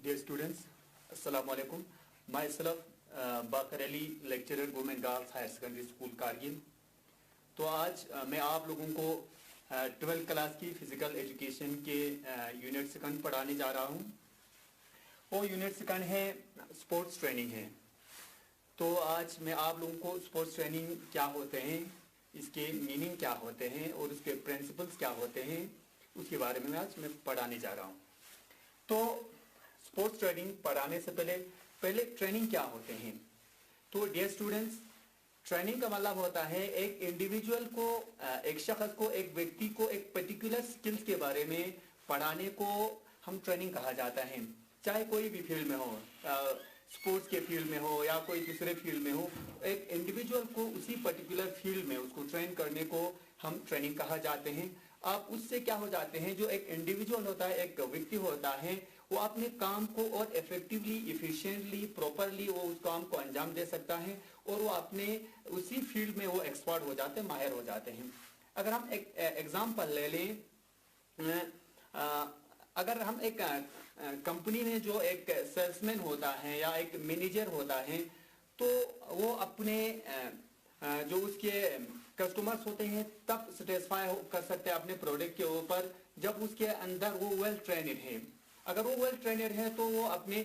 Dear students, Assalamu alaikum. Myself, Baqar Ali lecturer women girls higher secondary school Kargil. तो आज मैं आप लोगों को 12th क्लास की फिजिकल एजुकेशन के यूनिट सेकंड पढ़ाने जा रहा हूँ। वो यूनिट सेकंड है स्पोर्ट्स ट्रेनिंग है। तो आज मैं आप लोगों को स्पोर्ट्स ट्रेनिंग क्या होते हैं, इसके मीनिंग क्या होते हैं और उसके प्रिंसिपल्स क्या होते हैं, उसके बारे में आज मैं पढ़ाने जा रहा हूँ। तो स्पोर्ट्स ट्रेनिंग पढ़ाने से पहले ट्रेनिंग क्या होते हैं। तो डियर स्टूडेंट्स, ट्रेनिंग का मतलब होता है एक इंडिविजुअल को, एक शख्स को, एक व्यक्ति को एक पर्टिकुलर स्किल्स के बारे में पढ़ाने को हम ट्रेनिंग कहा जाता है। चाहे कोई भी फील्ड में हो, स्पोर्ट्स के फील्ड में हो या कोई दूसरे फील्ड में हो, एक इंडिविजुअल को उसी पर्टिकुलर फील्ड में उसको ट्रेन करने को हम ट्रेनिंग कहा जाते हैं। आप उससे क्या हो जाते हैं, जो एक इंडिविजुअल होता है, एक व्यक्ति होता है, वो अपने काम को और इफेक्टिवली, इफिशिएंटली, प्रॉपरली वो उस काम को अंजाम दे सकता है और वो अपने उसी फील्ड में वो एक्सपर्ट हो जाते हैं, माहिर हो जाते हैं। अगर हम एक एग्जांपल ले लें, अगर हम एक कंपनी में जो एक सेल्समैन होता है या एक मैनेजर होता है, तो वो अपने जो उसके कस्टमर्स होते हैं तब सेटिस्फाई कर सकते हैं अपने प्रोडक्ट के ऊपर जब उसके अंदर वो वेल ट्रेनड है। अगर वो वेल ट्रेनड है तो वो अपने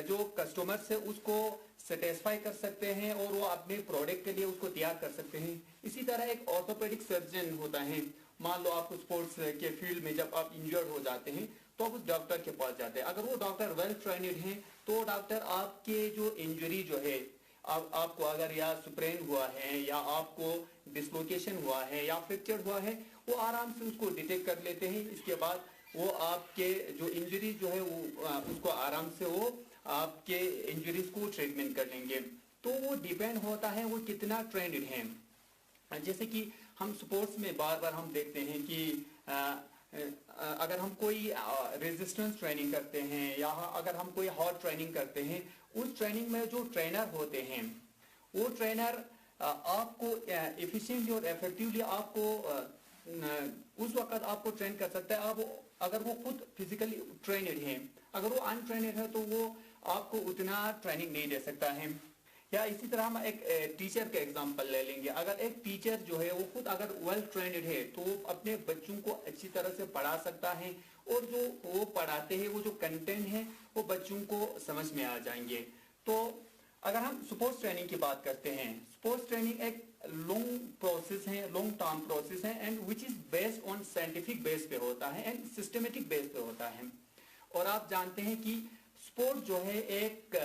जो कस्टमर्स है उसको सेटिस्फाई कर सकते हैं और वो अपने प्रोडक्ट के लिए उसको तैयार कर सकते हैं। इसी तरह एक ऑर्थोपेडिक सर्जन होता है। मान लो आपको स्पोर्ट्स के फील्ड में जब आप इंजर्ड हो जाते हैं तो आप उस डॉक्टर के पास जाते हैं। अगर वो डॉक्टर वेल ट्रेनड है तो डॉक्टर आपके जो इंजरी जो है, आपको अगर या स्प्रेन हुआ है या आपको डिसलोकेशन हुआ है या फ्रैक्चर हुआ है, वो आराम से उसको डिटेक्ट कर लेते हैं। इसके बाद वो आपके जो इंजरी जो है वो उसको आराम से वो आपके इंजरीज को ट्रीटमेंट कर लेंगे। तो वो डिपेंड होता है वो कितना ट्रेंड है। जैसे कि हम स्पोर्ट्स में बार बार हम देखते हैं कि अगर हम कोई रेजिस्टेंस ट्रेनिंग करते हैं या अगर हम कोई हॉट ट्रेनिंग करते हैं, उस ट्रेनिंग में जो ट्रेनर होते हैं वो ट्रेनर आपको एफिशिएंटली और इफेक्टिवली आपको उस वक्त आपको ट्रेन कर सकता है। आप अगर वो खुद फिजिकली ट्रेनड है, अगर वो अनट्रेनड है तो वो आपको उतना ट्रेनिंग नहीं दे सकता है। या इसी तरह हम एक टीचर का एग्जांपल ले लेंगे। अगर एक टीचर जो है वो खुद अगर वेल ट्रेनड है तो वो अपने बच्चों को अच्छी तरह से पढ़ा सकता है और जो वो पढ़ाते हैं वो जो कंटेंट है वो बच्चों को समझ में आ जाएंगे। तो अगर हम स्पोर्ट्स ट्रेनिंग की बात करते हैं, स्पोर्ट्स ट्रेनिंग एक लॉन्ग प्रोसेस है, लॉन्ग टर्म प्रोसेस है and which is based on scientific base पे होता है एंड सिस्टमेटिक बेस पे होता है। और आप जानते हैं कि स्पोर्ट जो है एक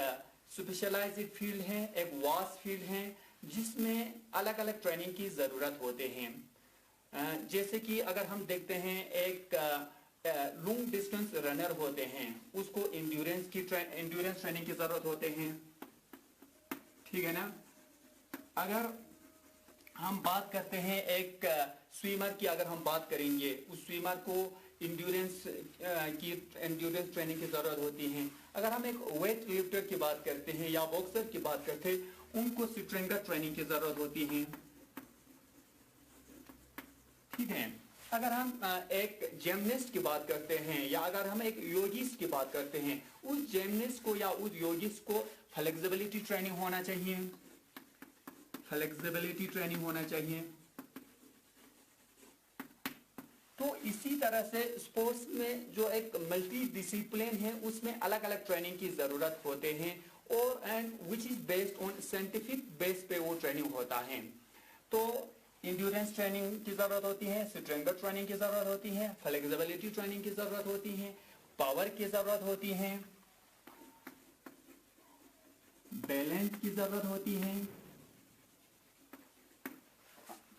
स्पेशलाइज्ड फील्ड है, एक वास्ट फील्ड है जिसमें अलग अलग ट्रेनिंग की जरूरत होते हैं। जैसे कि अगर हम देखते हैं एक लॉन्ग डिस्टेंस रनर होते हैं, उसको एंड्योरेंस ट्रेनिंग की जरूरत होते हैं, ठीक है ना। अगर हम बात करते हैं एक स्विमर की, अगर हम बात करेंगे, उस स्विमर को एंड्योरेंस ट्रेनिंग की जरूरत होती है। अगर हम एक वेट लिफ्टर की बात करते हैं या बॉक्सर की बात करते हैं, उनको स्ट्रेंथ ट्रेनिंग की जरूरत होती है, ठीक है। अगर हम एक जिम्नास्ट की बात करते हैं या अगर हम एक योगिस्ट की बात करते हैं, उस जिम्नास्ट को या उस योगिस्ट को फ्लेक्सिबिलिटी ट्रेनिंग होना चाहिए, फ्लेक्सिबिलिटी ट्रेनिंग होना चाहिए। तो इसी तरह से स्पोर्ट्स में जो एक मल्टी डिसिप्लिन है उसमें अलग अलग ट्रेनिंग की जरूरत होते हैं और and which is based on scientific base पे वो ट्रेनिंग होता है। तो इंड्योरेंस ट्रेनिंग की जरूरत होती है, स्ट्रेंथ ट्रेनिंग की जरूरत होती है, फ्लेक्सिबिलिटी ट्रेनिंग की जरूरत होती है, पावर की जरूरत होती है, बैलेंस की जरूरत होती है,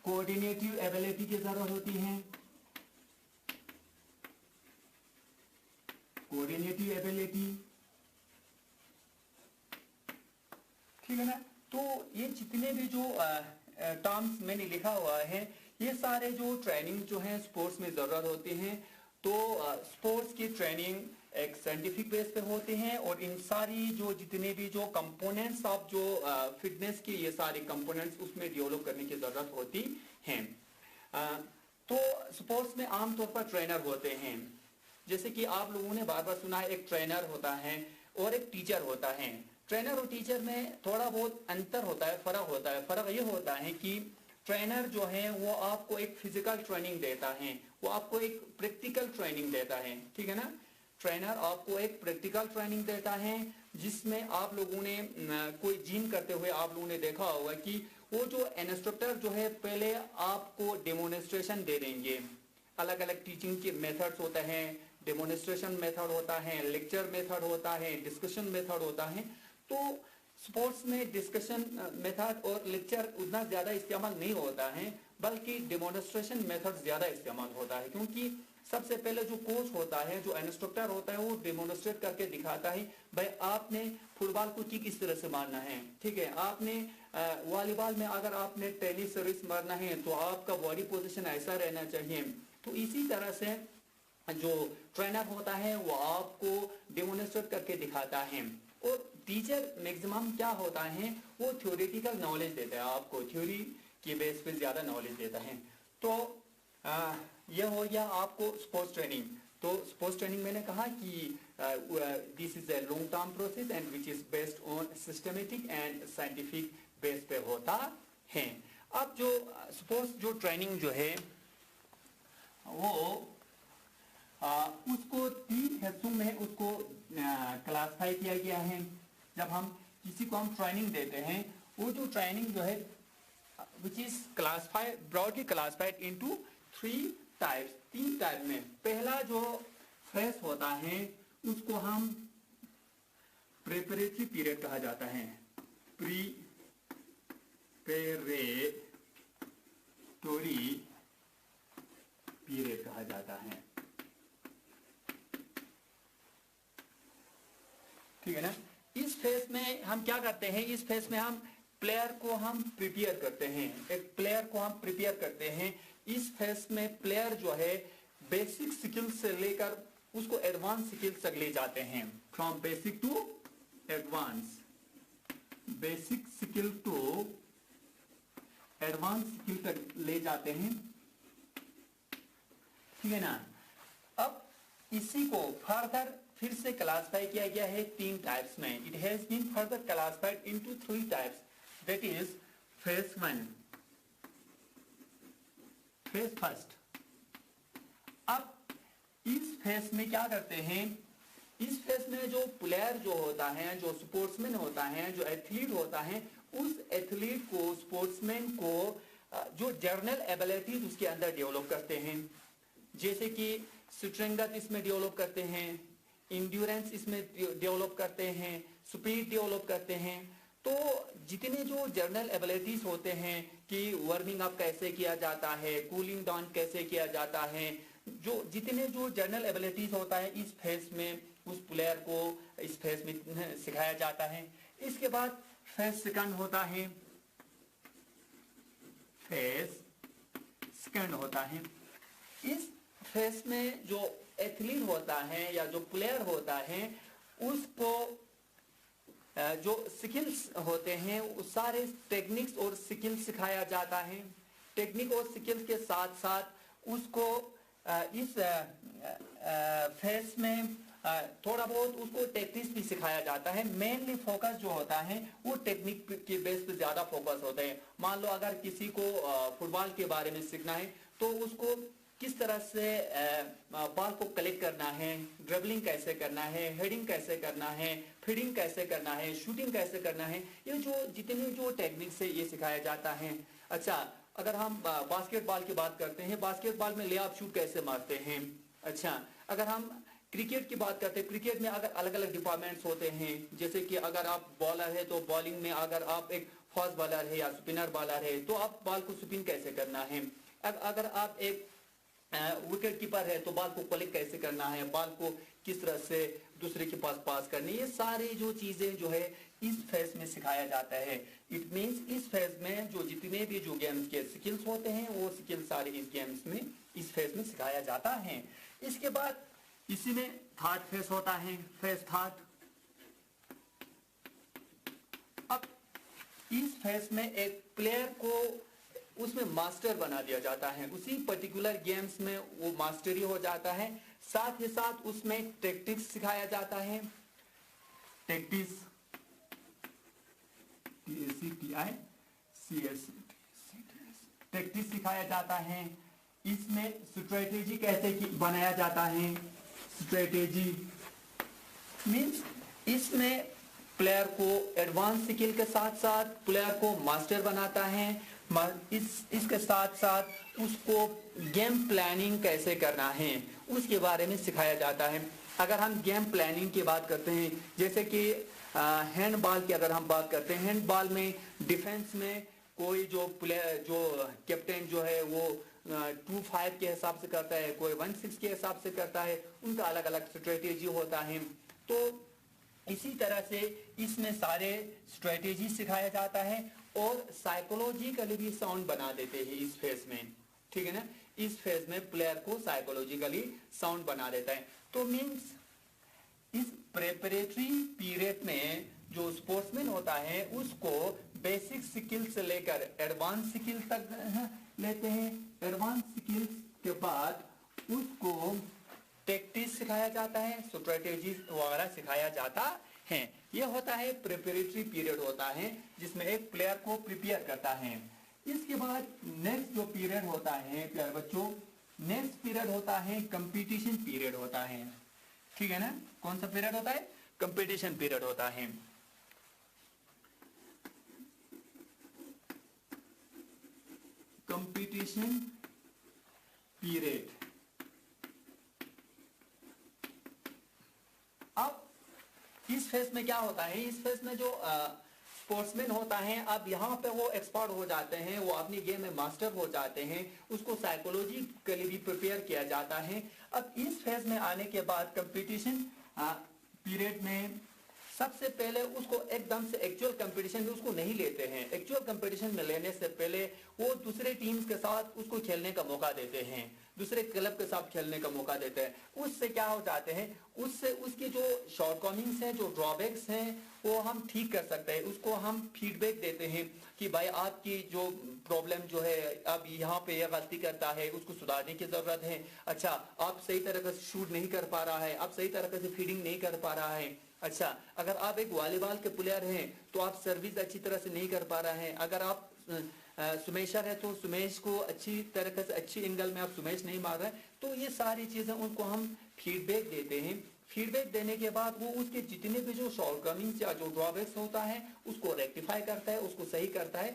कोऑर्डिनेटिव एबिलिटी की जरूरत होती है, कोऑर्डिनेटिव एबिलिटी, ठीक है ना। तो ये जितने भी जो टर्म्स मैंने लिखा हुआ है, ये सारे जो ट्रेनिंग जो है स्पोर्ट्स में जरूरत होती है। तो स्पोर्ट्स की ट्रेनिंग एक साइंटिफिक बेस पे होते हैं और इन सारी जो जितने भी जो कंपोनेंट्स ऑफ जो फिटनेस के ये सारे कंपोनेंट्स उसमें डेवलप करने की जरूरत होती है। तो स्पोर्ट्स में आमतौर पर ट्रेनर होते हैं जैसे कि आप लोगों ने बार बार सुना है, एक ट्रेनर होता है और एक टीचर होता है। ट्रेनर और टीचर में थोड़ा बहुत अंतर होता है, फर्क होता है। फर्क ये होता है कि ट्रेनर जो है वो आपको एक फिजिकल ट्रेनिंग देता है, वो आपको एक प्रैक्टिकल ट्रेनिंग देता है, ठीक है ना। ट्रेनर आपको एक प्रैक्टिकल ट्रेनिंग देता है, जिसमें आप लोगों ने कोई जिम करते हुए आप लोगों ने देखा होगा कि वो जो इंस्ट्रक्टर जो है पहले आपको डेमोन्स्ट्रेशन दे देंगे। अलग अलग टीचिंग के मेथड्स होते हैं, डेमोन्स्ट्रेशन मेथड होता है, लेक्चर मेथड होता है, डिस्कशन मेथड होता है। तो स्पोर्ट्स में डिस्कशन मेथड और लेक्चर उतना ज़्यादा इस्तेमाल नहीं होता है, बल्कि डेमोन्स्ट्रेशन मेथड ज़्यादा इस्तेमाल होता है, क्योंकि सबसे पहले जो कोच होता है, जो इंस्ट्रक्टर होता है, वो डेमोन्स्ट्रेट करके दिखाता है, भाई आपने फुटबॉल को किक इस तरह से मारना है, ठीक है। आपने वॉलीबॉल में अगर आपने टेनिस सर्विस मारना है तो आपका बॉडी पोजीशन ऐसा रहना चाहिए। तो इसी तरह से जो ट्रेनर होता है वो आपको डेमोन्स्ट्रेट करके दिखाता है। और टीचर मैक्सिमम क्या होता है, वो थ्योरेटिकल नॉलेज देता है, आपको थ्योरी के बेस पे ज्यादा नॉलेज देता है। तो यह हो गया आपको स्पोर्ट्स ट्रेनिंग। तो स्पोर्ट्स ट्रेनिंग मैंने कहा कि this is a long term process and which is based on systematic and scientific base पे होता है। अब जो स्पोर्ट्स जो ट्रेनिंग जो है वो उसको 3 हिस्सों में उसको क्लासिफाई किया गया है। जब हम किसी को हम ट्रेनिंग देते हैं, वो जो ट्रेनिंग जो है which is classified broadly classified into 3 types, 3 type में। पहला जो फेस होता है उसको हम प्रिपरेटरी पीरियड कहा जाता है, प्रीपेरेटोरी पीरियड कहा जाता है, ठीक है ना। इस फेज में हम क्या करते हैं, इस फेज में हम प्लेयर को हम प्रिपेयर करते हैं, एक प्लेयर को हम प्रिपेयर करते हैं। इस फेज में प्लेयर जो है बेसिक स्किल्स से लेकर उसको एडवांस स्किल्स तक ले जाते हैं, from basic to advance, basic skill to advance skill तक ले जाते हैं, ठीक है ना। अब इसी को फर्दर फिर से क्लासिफाई किया गया है 3 टाइप्स में। It has been further classified into 3 types, that is phase 1, phase first. अब इस फेज में क्या करते हैं, इस फेज में जो प्लेयर जो होता है, जो स्पोर्ट्समैन होता है, जो एथलीट होता है, उस एथलीट को, स्पोर्ट्समैन को जो जर्नल एबिलिटीज उसके अंदर डेवलप करते हैं, जैसे कि स्ट्रेंथ इसमें डेवलप करते हैं, इंड्योरेंस इसमें डेवलप करते हैं, स्पीड डेवलप करते हैं। तो जितने जो जर्नल एबिलिटीज होते हैं कि वार्मिंग अप कैसे किया जाता है, कूलिंग डाउन कैसे किया जाता है, जो जितने जो जर्नल एबिलिटीज होता है इस फेज में उस प्लेयर को इस फेज में सिखाया जाता है। इसके बाद फेज सेकंड होता है, फेज सेकंड होता है। इस फेज में जो एथलीट होता है या जो प्लेयर होता है उसको जो स्किल्स होते हैं उस सारे टेक्निक्स और स्किल्स सिखाया जाता है। टेक्निक और स्किल्स के साथ साथ उसको इस फेज में थोड़ा बहुत उसको टेक्निक्स भी सिखाया जाता है। मेनली फोकस जो होता है वो टेक्निक के बेस पे ज्यादा फोकस होता है। मान लो अगर किसी को फुटबॉल के बारे में सीखना है तो उसको किस तरह से बॉल को कलेक्ट करना है, ड्रिबलिंग कैसे करना है, हेडिंग कैसे करना है, फीडिंग कैसे करना है, शूटिंग कैसे करना है, ये जो जितने जो टेक्निक्स है ये सिखाया जाता है। अच्छा, अगर हम बास्केटबॉल की बात करते हैं, बास्केटबॉल में ले ऑफ शूट कैसे मारते हैं। अच्छा, अगर हम क्रिकेट की बात करते हैं, क्रिकेट में अगर अलग अलग डिपार्टमेंट्स होते हैं, जैसे कि अगर आप बॉलर है तो बॉलिंग में अगर आप एक फास्ट बॉलर है या स्पिनर बॉलर है तो आप बॉल को स्पिन कैसे करना है। अगर आप एक विकेट कीपर है तो बॉल को कलेक्ट कैसे करना है, बॉल को किस तरह से दूसरे के पास पास करनी, ये सारी जो चीजें जो है इस फेज में सिखाया जाता है। इट मींस इस फेज में जो जितने भी जो गेम्स के स्किल्स होते हैं वो स्किल्स सारे इस गेम्स में इस फेज में सिखाया जाता है। इसके बाद इसी में थर्ड फेज होता है, फेज थर्ड। अब इस फेज में एक प्लेयर को उसमें मास्टर बना दिया जाता है, उसी पर्टिकुलर गेम्स में वो मास्टरी हो जाता है। साथ ही साथ उसमें टैक्टिक्स सिखाया जाता है, टैक्टिक्स टैक्टिक्स सिखाया जाता है। इसमें स्ट्रेटेजी कैसे बनाया जाता है, स्ट्रेटेजी मीन्स इसमें प्लेयर को एडवांस स्किल के साथ साथ प्लेयर को मास्टर बनाता है। इसके साथ साथ उसको गेम प्लानिंग कैसे करना है उसके बारे में सिखाया जाता है। अगर हम गेम प्लानिंग की बात करते हैं, जैसे कि हैंडबॉल की अगर हम बात करते हैं, हैंडबॉल में डिफेंस में कोई जो प्लेयर जो कैप्टन जो है वो 2-5 के हिसाब से करता है, कोई 1-6 के हिसाब से करता है, उनका अलग अलग स्ट्रेटेजी होता है। तो इसी तरह से इसमें सारे स्ट्रेटेजी सिखाया जाता है और साइकोलॉजिकली भी साउंड बना देते हैं इस फेज में, ठीक है ना। इस फेज में प्लेयर को साइकोलॉजिकली साउंड बना देता है। तो मीन्स इस प्रेपरेटरी पीरियड में जो स्पोर्ट्समैन होता है उसको बेसिक स्किल से लेकर एडवांस स्किल तक लेते हैं। एडवांस स्किल्स के बाद उसको टैक्टिक्स सिखाया जाता है, स्ट्रेटेजी वगैरह सिखाया जाता है। यह होता है प्रिपरेटरी पीरियड होता है जिसमें एक प्लेयर को प्रिपेयर करता है। इसके बाद नेक्स्ट जो पीरियड होता है प्यारे बच्चों, नेक्स्ट पीरियड होता है कंपटीशन पीरियड होता है, ठीक है ना। कौन सा पीरियड होता है, कंपटीशन पीरियड होता है। Competition period. अब इस फेज में क्या होता है, इस फेज में जो स्पोर्ट्समैन होता है, अब यहाँ पे वो एक्सपर्ट हो जाते हैं, वो अपनी गेम में मास्टर हो जाते हैं, उसको साइकोलॉजी के लिए भी प्रिपेयर किया जाता है। अब इस फेज में आने के बाद कंपटीशन पीरियड में सबसे पहले उसको एकदम से एक्चुअल कंपटीशन में उसको नहीं लेते हैं। एक्चुअल कंपटीशन में लेने से पहले वो दूसरे टीम्स के साथ उसको खेलने का मौका देते हैं, दूसरे क्लब के साथ खेलने का मौका देते हैं। उससे क्या हो जाते हैं, उससे उसकी जो शॉर्टकमिंग्स हैं, जो ड्रॉबैक्स हैं, वो हम ठीक कर सकते हैं। उसको हम फीडबैक देते हैं कि भाई आपकी जो प्रॉब्लम जो है, अब यहाँ पे यह गलती करता है, उसको सुधारने की जरूरत है। अच्छा, आप सही तरह से शूट नहीं कर पा रहा है, आप सही तरह से फीडिंग नहीं कर पा रहा है। अच्छा, अगर आप एक वॉलीबॉल के प्लेयर हैं तो आप सर्विस अच्छी तरह से नहीं कर पा रहे हैं। अगर आप सुमेशर है तो सुमेश को अच्छी तरह से अच्छी एंगल में आप सुमेश नहीं मार रहे हैं। तो ये सारी चीजें उनको हम फीडबैक देते हैं। फीडबैक देने के बाद वो उसके जितने भी जो शॉर्टकमिंग्स या जो ड्रॉबैक्स होता है उसको रेक्टिफाई करता है, उसको सही करता है।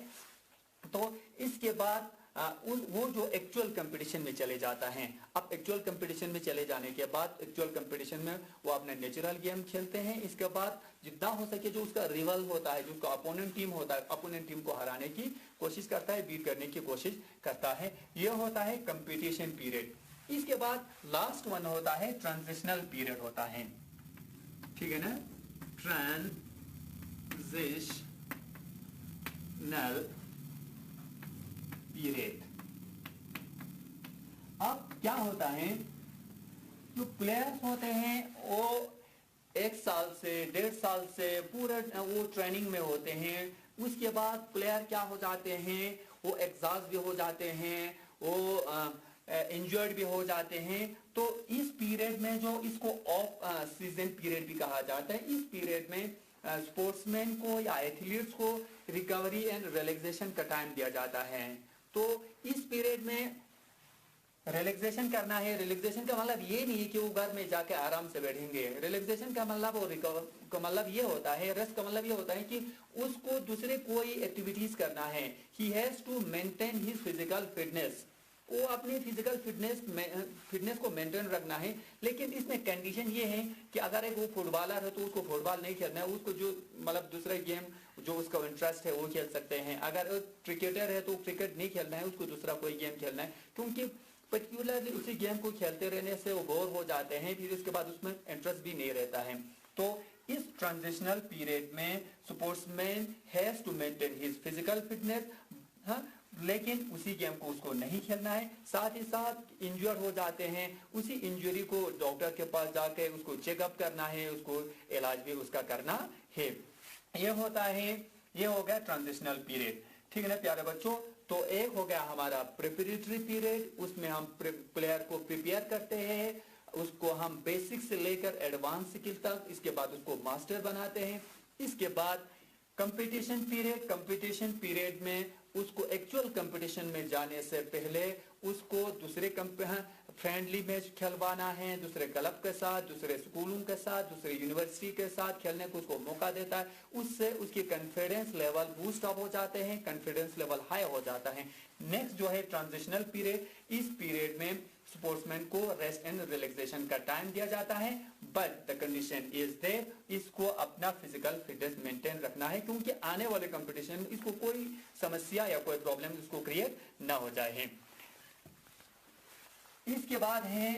तो इसके बाद वो जो एक्चुअल कंपटीशन में चले जाता है। अब एक्चुअल कंपटीशन में चले जाने के बाद एक्चुअल कंपटीशन में वो अपने नेचुरल गेम खेलते हैं। इसके बाद जितना हो सके जो उसका रिवल होता है, जो उसका अपोनेंट टीम होता है, अपोनेंट टीम को हराने की कोशिश करता है, बीट करने की कोशिश करता है। यह होता है कंपटीशन पीरियड। इसके बाद लास्ट वन होता है ट्रांजिशनल पीरियड होता है, ठीक है ना। Transitional period. अब क्या होता है, जो प्लेयर्स होते हैं वो 1 साल से 1.5 साल से पूरा वो ट्रेनिंग में होते हैं। उसके बाद प्लेयर क्या हो जाते हैं, वो एग्जॉस्ट भी हो जाते हैं, वो इंजर्ड भी हो जाते हैं। तो इस पीरियड में जो इसको ऑफ सीजन पीरियड भी कहा जाता है, इस पीरियड में स्पोर्ट्समैन को या एथलीट्स को रिकवरी एंड रिलैक्सेशन का टाइम दिया जाता है। तो इस पीरियड में रिलैक्सेशन करना है। रिलैक्सेशन का मतलब ये नहीं है कि वो घर में जाके आराम से बैठेंगे। रिलैक्सेशन का मतलब और रिकवर का मतलब ये होता है, रेस्ट का मतलब ये होता है कि उसको दूसरे कोई एक्टिविटीज करना है। He has to maintain his physical fitness. वो अपनी फिजिकल फिटनेस को मेंटेन रखना है। लेकिन इसमें कंडीशन ये है कि अगर एक वो फुटबॉलर है तो उसको फुटबॉल नहीं खेलना है, उसको जो मतलब दूसरा गेम जो उसका इंटरेस्ट है वो खेल सकते हैं। अगर क्रिकेटर है तो क्रिकेट नहीं खेलना है, उसको दूसरा कोई गेम खेलना है, क्योंकि पर्टिकुलरली उसी गेम को खेलते रहने से वो बोर हो जाते हैं, फिर उसके बाद उसमें इंटरेस्ट भी नहीं रहता है। तो इस ट्रांजिशनल पीरियड में sportsman has to maintain his physical fitness, लेकिन उसी गेम को उसको नहीं खेलना है। साथ ही साथ इंजर्ड हो जाते हैं, उसी इंजरी को डॉक्टर के पास जाके उसको चेकअप करना है, उसको इलाज भी उसका करना है। ये होता है, ये हो गया ट्रांजिशनल पीरियड, ठीक है ना प्यारे बच्चों। तो एक हो गया हमारा प्रिपरेटरी पीरियड, उसमें हम प्लेयर को प्रिपेयर करते हैं उसको हम बेसिक से लेकर एडवांस स्किल तक, इसके बाद उसको मास्टर बनाते हैं। इसके बाद कंपटीशन पीरियड में उसको एक्चुअल कंपटीशन में जाने से पहले उसको दूसरे फ्रेंडली मैच खेलवाना है, दूसरे क्लब के साथ, दूसरे स्कूलों के साथ, दूसरे यूनिवर्सिटी के साथ खेलने को उसको मौका देता है। उससे उसकी कॉन्फिडेंस लेवल बूस्ट अप हो जाते हैं, कॉन्फिडेंस लेवल हाई हो जाता है। नेक्स्ट जो है ट्रांजिशनल पीरियड, इस पीरियड में स्पोर्ट्समैन को रेस्ट एंड रिलैक्सेशन का टाइम दिया जाता है, but the condition is there, इसको अपना फिजिकल फिटनेस मेंटेन रखना है, क्योंकि आने वाले कंपटीशन में इसको कोई समस्या या कोई प्रॉब्लम इसको क्रिएट ना हो जाए। इसके बाद है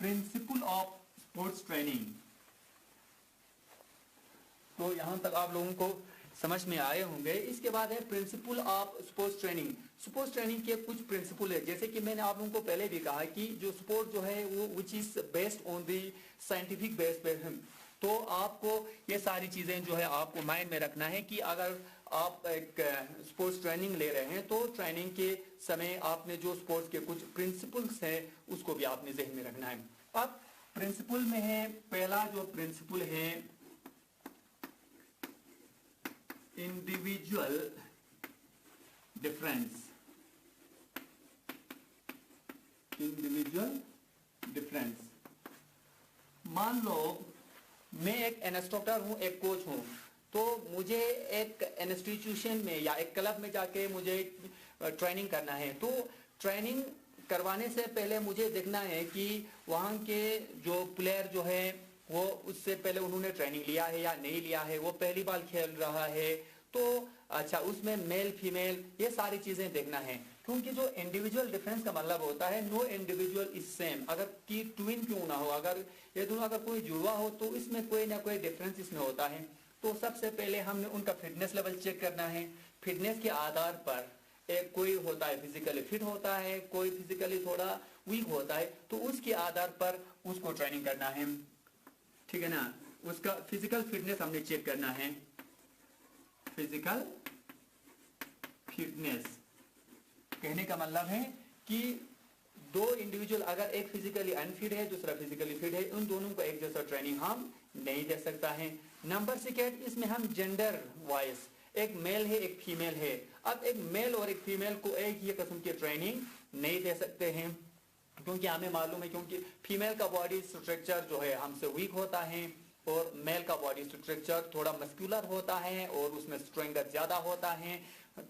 प्रिंसिपल ऑफ स्पोर्ट्स ट्रेनिंग। तो यहां तक आप लोगों को समझ में आए होंगे। इसके बाद है principle of sports training. Sports training के कुछ प्रिंसिपल है, जैसे कि मैंने आप लोगों को पहले भी कहा कि जो स्पोर्ट जो है वो which is based on the scientific base पे है। तो आपको ये सारी चीजें जो है आपको माइंड में रखना है कि अगर आप एक स्पोर्ट्स ट्रेनिंग ले रहे हैं तो ट्रेनिंग के समय आपने जो स्पोर्ट्स के कुछ प्रिंसिपल्स हैं उसको भी आपने जहन में रखना है। अब प्रिंसिपल में है, पहला जो प्रिंसिपल है इंडिविजुअल डिफरेंस। मान लो मैं एक इंस्ट्रक्टर हूं, एक कोच हूं, तो मुझे एक इंस्टीट्यूशन में या एक क्लब में जाके मुझे ट्रेनिंग करना है। तो ट्रेनिंग करवाने से पहले मुझे देखना है कि वहां के जो प्लेयर जो है वो उससे पहले उन्होंने ट्रेनिंग लिया है या नहीं लिया है, वो पहली बार खेल रहा है, तो अच्छा उसमें मेल फीमेल ये सारी चीजें देखना है। क्योंकि जो इंडिविजुअल डिफरेंस का मतलब होता है नो इंडिविजुअल इज सेम, अगर की ट्विन क्यों ना हो, अगर ये दोनों अगर कोई जुड़वा हो तो इसमें कोई ना कोई डिफरेंस इसमें होता है। तो सबसे पहले हमने उनका फिटनेस लेवल चेक करना है। फिटनेस के आधार पर एक कोई होता है फिजिकली फिट होता है, कोई फिजिकली थोड़ा वीक होता है, तो उसके आधार पर उसको ट्रेनिंग करना है, ठीक है ना। उसका फिजिकल फिटनेस हमने चेक करना है। फिजिकल फिटनेस कहने का मतलब है कि दो इंडिविजुअल अगर एक फिजिकली अनफिट है दूसरा फिजिकली फिट है, उन दोनों को एक जैसा ट्रेनिंग हम नहीं दे सकता है। नंबर सेकेंड, इसमें हम जेंडर वाइज एक मेल है एक फीमेल है, अब एक मेल और एक फीमेल को एक ही किस्म की ट्रेनिंग नहीं दे सकते हैं, क्योंकि हमें मालूम है क्योंकि फीमेल का बॉडी स्ट्रक्चर जो है हमसे वीक होता है और मेल का बॉडी स्ट्रक्चर थोड़ा मस्कुलर होता है और उसमें स्ट्रेंथ ज्यादा होता है।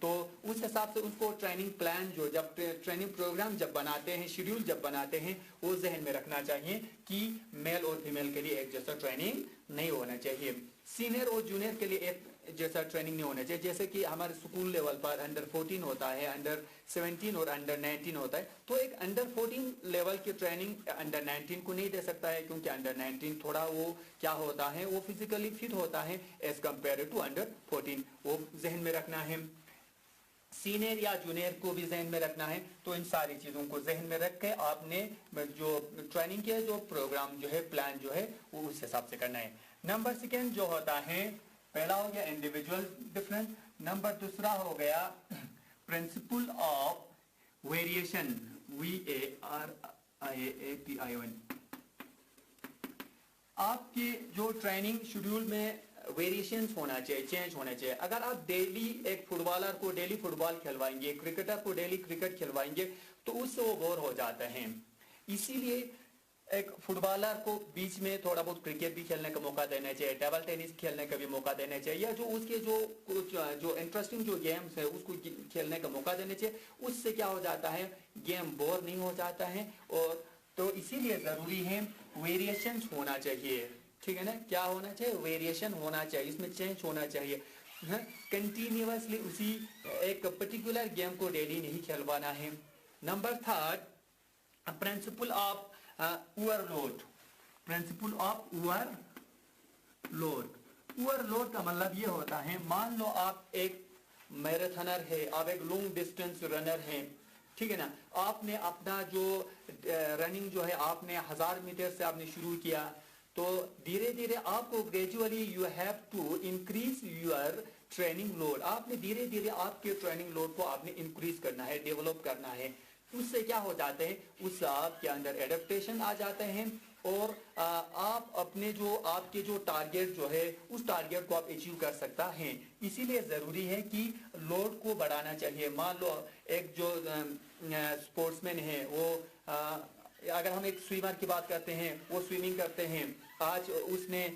तो उस हिसाब से उसको ट्रेनिंग प्लान जो जब ट्रेनिंग प्रोग्राम जब बनाते हैं, शेड्यूल जब बनाते हैं, वो जहन में रखना चाहिए कि मेल और फीमेल के लिए एक जैसा ट्रेनिंग नहीं होना चाहिए। सीनियर और जूनियर के लिए एक जैसा ट्रेनिंग नहीं होना चाहिए। जैसे कि हमारे स्कूल लेवल पर अंडर 14 होता है, अंडर 17 और अंडर 19 होता है, तो एक अंडर 14 लेवल की ट्रेनिंग अंडर 19 को नहीं दे सकता है, क्योंकि अंडर 19 थोड़ा वो क्या होता है, वो फिजिकली फिट होता है एज कम्पेयर टू अंडर 14, वो जहन में रखना है। सीनियर या जूनियर को भी जहन में रखना है। तो इन सारी चीजों को जहन में रख के आपने जो ट्रेनिंग के जो प्रोग्राम जो है प्लान जो है वो उस हिसाब से करना है। नंबर सेकेंड जो होता है, पहला हो गया इंडिविजुअल डिफरेंस, नंबर दूसरा हो गया प्रिंसिपल ऑफ वेरिएशन, VARIATION। आपके जो ट्रेनिंग शेड्यूल में वेरिएशंस होना चाहिए, चेंज होना चाहिए। अगर आप डेली एक फुटबॉलर को डेली फुटबॉल खिलवाएंगे, क्रिकेटर को डेली क्रिकेट खिलवाएंगे, तो उससे वो बोर हो जाते हैं। इसीलिए एक फुटबॉलर को बीच में थोड़ा बहुत क्रिकेट भी खेलने का मौका देना चाहिए, टेबल टेनिस खेलने का भी मौका देना चाहिए, या जो उसके जो कुछ जो इंटरेस्टिंग जो गेम्स है उसको खेलने का मौका देना चाहिए। उससे क्या हो जाता है, गेम बोर नहीं हो जाता है। और तो इसीलिए जरूरी है वेरिएशंस होना चाहिए, ठीक है ना। क्या होना चाहिए, वेरिएशन होना चाहिए, इसमें चेंज होना चाहिए। कंटिन्यूअसली उसी एक पर्टिकुलर गेम को डेली नहीं खेलवाना है। Number third, principal of overload. Principal of overload, overload का मतलब ये होता है, मान लो आप एक मैराथनर है, आप एक लॉन्ग डिस्टेंस रनर है, ठीक है ना। आपने अपना जो रनिंग जो है आपने 1000 मीटर से आपने शुरू किया, तो धीरे धीरे आपको gradually you have to increase your training load. आपने धीरे धीरे आपके ट्रेनिंग लोड को आपने इंक्रीज करना है, डेवलप करना है। उससे क्या हो जाते हैं, उससे आपके अंदर एडेप्टेशन आ जाते हैं, और आप अपने जो आपके जो टारगेट जो है उस टारगेट को आप अचीव कर सकता है। इसीलिए ज़रूरी है कि लोड को बढ़ाना चाहिए। मान लो एक जो स्पोर्ट्समैन है वो अगर हम एक स्विमर की बात करते हैं, वो स्विमिंग करते हैं, आज उसने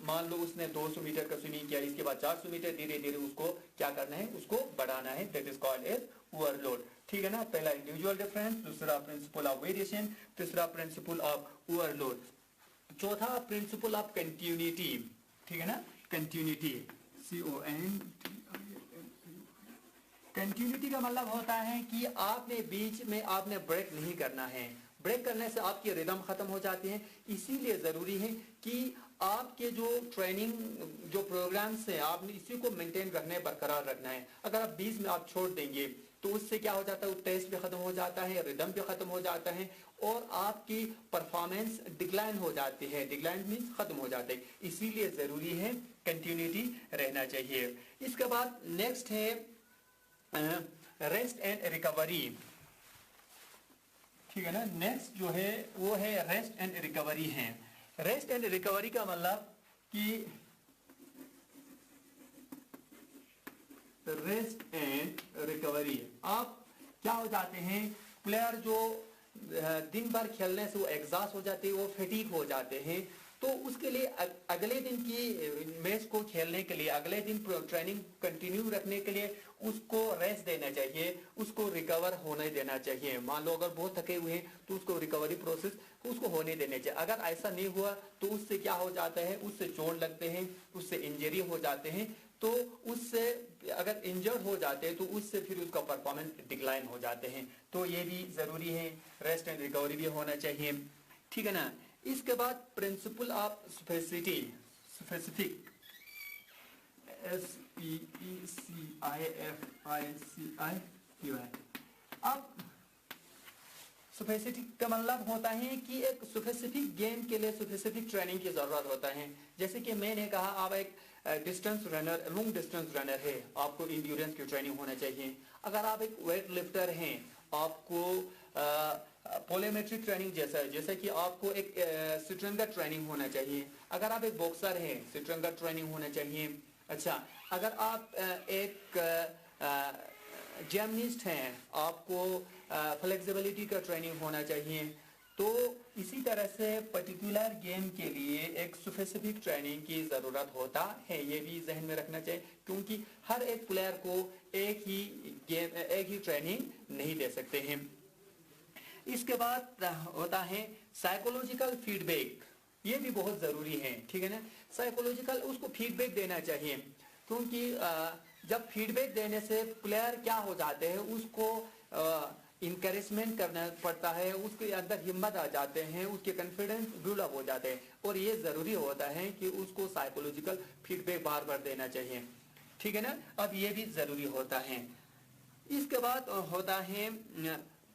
मान लो उसने 200 मीटर का स्विमिंग किया, इसके बाद 400 मीटर, धीरे धीरे उसको क्या करना है, उसको बढ़ाना है। That is called as overload. ठीक है ना। पहला इंडिविजुअल डिफरेंस, दूसरा प्रिंसिपल ऑफ वेरिएशन, तीसरा प्रिंसिपल ऑफ ओवरलोड, चौथा प्रिंसिपल ऑफ कंटिन्यूटी। ठीक है ना, कंटिन्यूटी, कंटिन्यूटी का मतलब होता है कि आपने बीच में आपने ब्रेक नहीं करना है। ब्रेक करने से आपकी रिदम खत्म हो जाती है। इसीलिए जरूरी है कि आपके जो ट्रेनिंग जो प्रोग्राम्स हैं आपने इसी को मेंटेन रखना है, बरकरार रखना है। अगर आप बीच में आप छोड़ देंगे तो उससे क्या हो जाता है, टेस्ट भी खत्म हो जाता है, रिदम भी खत्म हो जाता है और आपकी परफॉर्मेंस डिक्लाइन हो जाती है। डिक्लाइन मीन्स खत्म हो जाता है। इसीलिए जरूरी है कंटिन्यूटी रहना चाहिए। इसके बाद नेक्स्ट है रेस्ट एंड रिकवरी। ठीक है ना। नेक्स्ट जो है वो है रेस्ट एंड रिकवरी है। रेस्ट एंड रिकवरी का मतलब कि रेस्ट एंड रिकवरी, आप क्या हो जाते हैं, प्लेयर जो दिन भर खेलने से वो एग्जॉस्ट हो जाते हैं, वो फटीग हो जाते हैं, तो उसके लिए अगले दिन की मैच को खेलने के लिए, अगले दिन ट्रेनिंग कंटिन्यू रखने के लिए उसको रेस्ट देना चाहिए, उसको रिकवर होने देना चाहिए। मान लो अगर बहुत थके हुए हैं तो उसको रिकवरी प्रोसेस उसको होने देने चाहिए। अगर ऐसा नहीं हुआ तो उससे क्या हो जाता है, उससे चोट लगते हैं, उससे इंजरी हो जाते हैं, तो उससे अगर इंजर्ड हो जाते हैं तो उससे फिर उसका परफॉर्मेंस डिक्लाइन हो जाते हैं। तो ये भी जरूरी है, रेस्ट एंड रिकवरी भी होना चाहिए। ठीक है ना। इसके बाद principle of specificity, specific, SPECIFICI। अब स्पेसिफिक का मतलब होता है कि एक स्पेसिफिक गेम के लिए स्पेसिफिक ट्रेनिंग की जरूरत होता है। जैसे कि मैंने कहा आप एक distance runner, long distance runner है, आपको इंड्योरेंस की ट्रेनिंग होना चाहिए। अगर आप एक वेट लिफ्टर हैं, आपको पोलोमेट्रिक ट्रेनिंग जैसा कि आपको एक स्ट्रेंथ ट्रेनिंग होना चाहिए। अगर आप एक बॉक्सर हैं, स्ट्रेंथ ट्रेनिंग होना चाहिए। अच्छा, अगर आप एक जिम्नास्ट हैं, आपको फ्लेक्सिबिलिटी का ट्रेनिंग होना चाहिए। तो इसी तरह से पर्टिकुलर गेम के लिए एक स्पेसिफिक ट्रेनिंग की ज़रूरत होता है। ये भी जहन में रखना चाहिए, क्योंकि हर एक प्लेयर को एक ही ट्रेनिंग नहीं दे सकते हैं। इसके बाद होता है साइकोलॉजिकल फीडबैक, ये भी बहुत ज़रूरी है। ठीक है ना। साइकोलॉजिकल उसको फीडबैक देना चाहिए, क्योंकि जब फीडबैक देने से प्लेयर क्या हो जाते हैं, उसको इंकरेजमेंट करना पड़ता है, उसके अंदर हिम्मत आ जाते हैं, उसके कॉन्फिडेंस बिल्डअप हो जाते हैं। और ये ज़रूरी होता है कि उसको साइकोलॉजिकल फीडबैक बार बार देना चाहिए। ठीक है ना। अब ये भी ज़रूरी होता है। इसके बाद होता है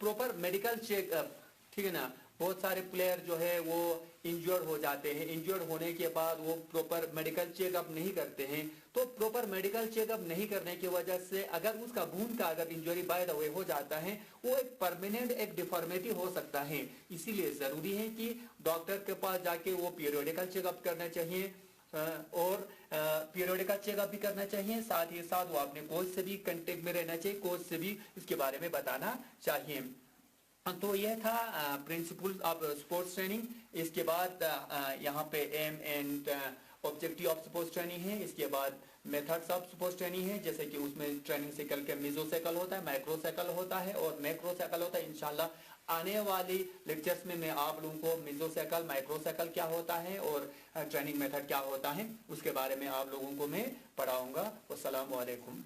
प्रॉपर मेडिकल चेकअप। ठीक है ना। बहुत सारे प्लेयर जो है वो इंजर्ड हो जाते हैं, इंजर्ड होने के बाद वो प्रॉपर मेडिकल चेकअप नहीं करते हैं। तो प्रॉपर मेडिकल चेकअप नहीं करने की वजह से अगर उसका बून का अगर इंजरी बाय द वे हो जाता है, वो एक परमानेंट एक डिफॉर्मिटी हो सकता है। इसीलिए ज़रूरी है कि डॉक्टर के पास जाके वो पीरियडिकल चेकअप करना चाहिए और पीरियडिकल चेकअप भी करना चाहिए। साथ ही साथ वो अपने कोच से भी कांटेक्ट में रहना चाहिए, कोच से भी इसके बारे में बताना चाहिए। तो यह था प्रिंसिपल ऑफ स्पोर्ट्स ट्रेनिंग। इसके बाद यहाँ पे aim and objective of sports training है। इसके बाद मेथड्स ऑफ स्पोर्ट्स ट्रेनिंग है, जैसे कि उसमें ट्रेनिंग साइकिल के मेसो साइकिल होता है, माइक्रो साइकिल होता है और मैक्रो साइकिल होता है। इंशाल्लाह आने वाली लेक्चर्स में मैं आप लोगों को मेसो साइकिल, माइक्रो साइकिल क्या होता है और ट्रेनिंग मेथड क्या होता है उसके बारे में आप लोगों को मैं पढ़ाऊंगा। अस्सलामु अलैकुम।